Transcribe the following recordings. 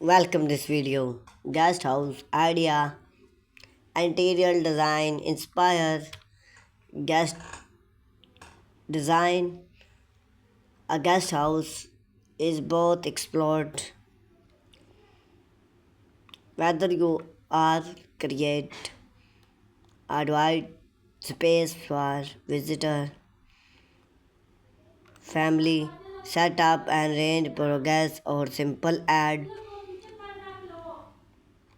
Welcome this video. Guest house idea, interior design inspire, guest design. A guest house is both explored whether you are create a wide space for visitor, family, setup and range progress or simple add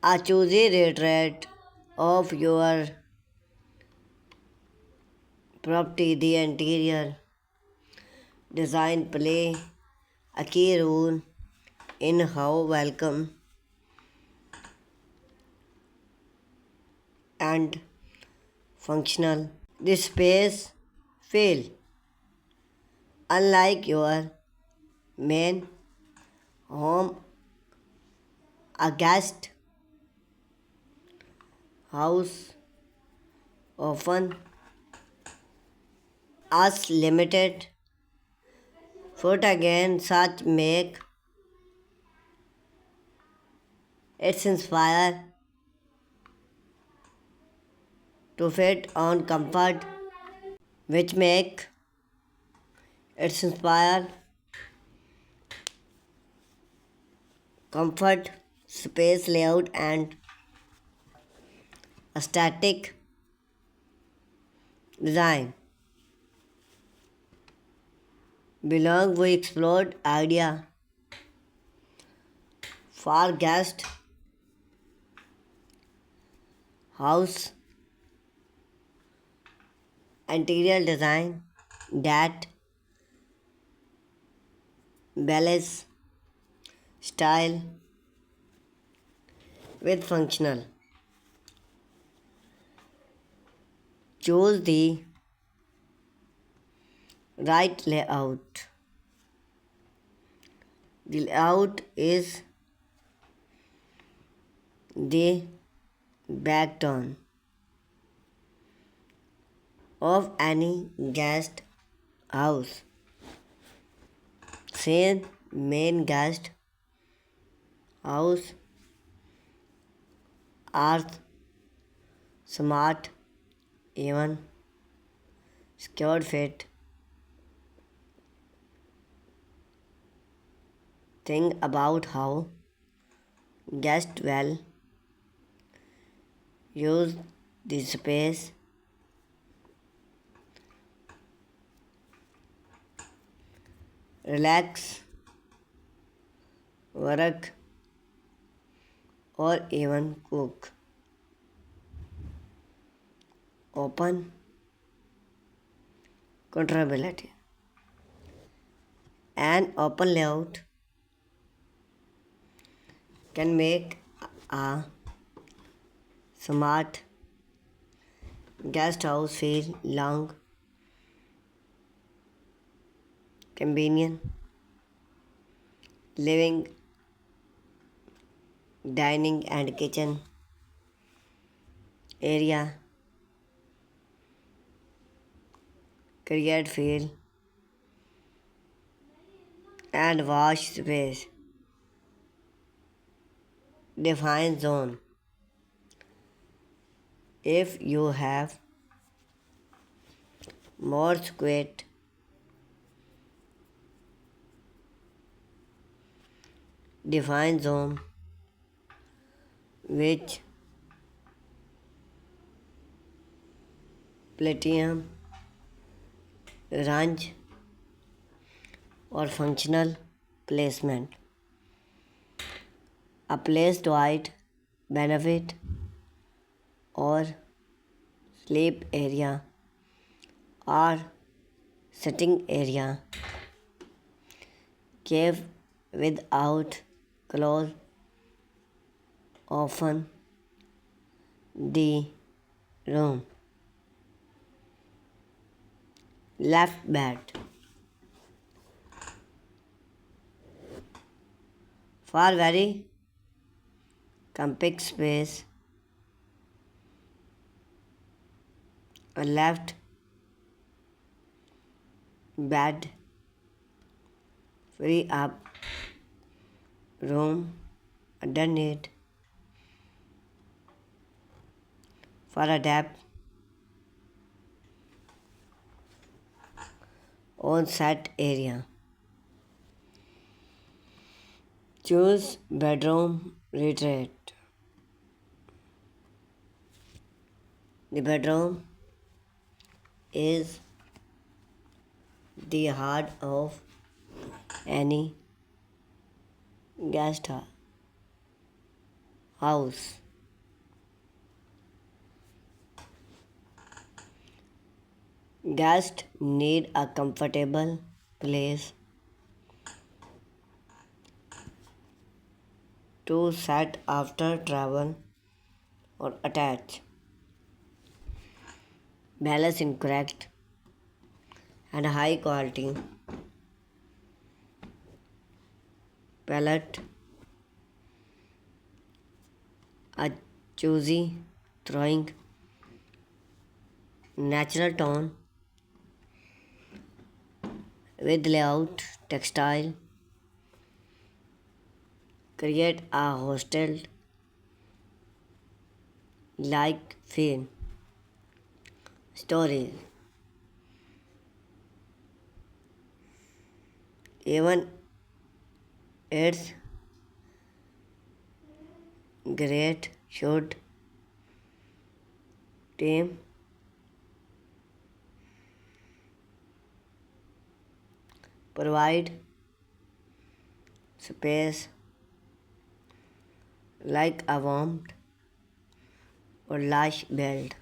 a choosy retreat of your property. The interior design play a key role in how welcome and functional this space feel. Unlike your main home, a guest house often has limited foot again such make it inspire to fit on comfort which make it inspire comfort space layout and aesthetic design belong we explored idea for guest house interior design that balance style with functional. Choose the right layout. The layout is the backbone of any guest house. Say main guest house are smart, even secured fit. Think about how guests will use the space. Relax, work, or even cook. Open controllability. An open layout can make a smart guest house feel long, convenient, living, dining and kitchen area create feel and wash space define zone. If you have more square define zone which platinum range or functional placement. A placed wide benefit or sleep area or sitting area cave without close often the room left bed for very compact space a left bed free up room underneath for a depth on set area. Choose bedroom retreat. The bedroom is the heart of any guest house. Guests need a comfortable place to sit after travel or attach. Balance in correct and high quality palette, a choosy throwing natural tone with layout textile, create a hostel like feel. Stories. Even its great should team provide space like a warmed or lush bed.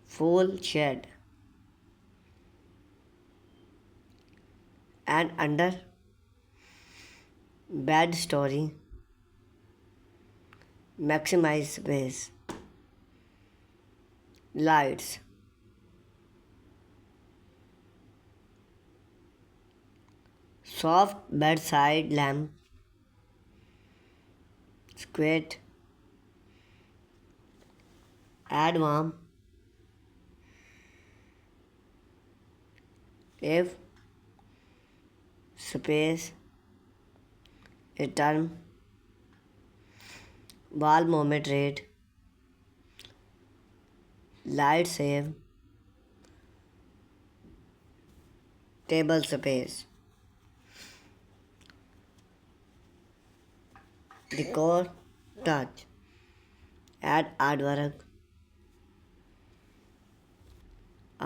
Full shed and under bed story maximize space. Lights. Soft bedside lamp. Squid. Add warm. If space return wall moment rate light save table space decor touch add artwork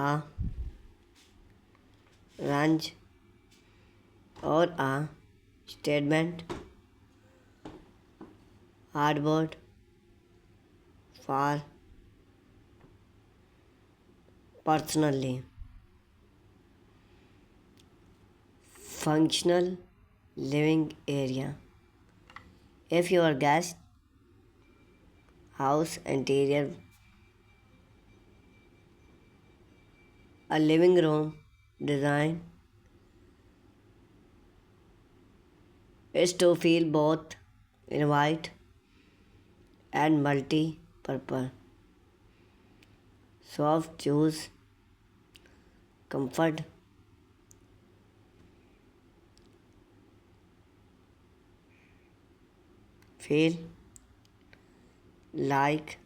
a range or a statement hardboard for personally functional living area. If your guest house interior a living room design is to feel both invite and multi-purpose. Soft choose comfort feel like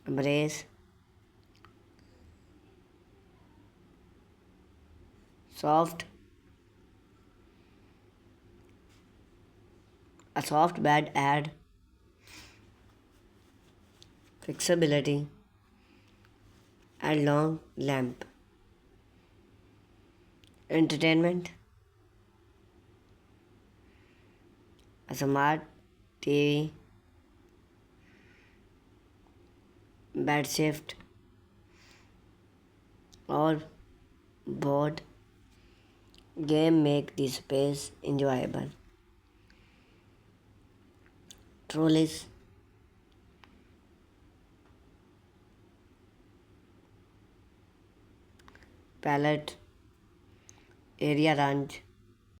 embrace soft a soft bed add flexibility and long lamp entertainment a smart TV bed shift or board game make the space enjoyable. Trolleys palette area range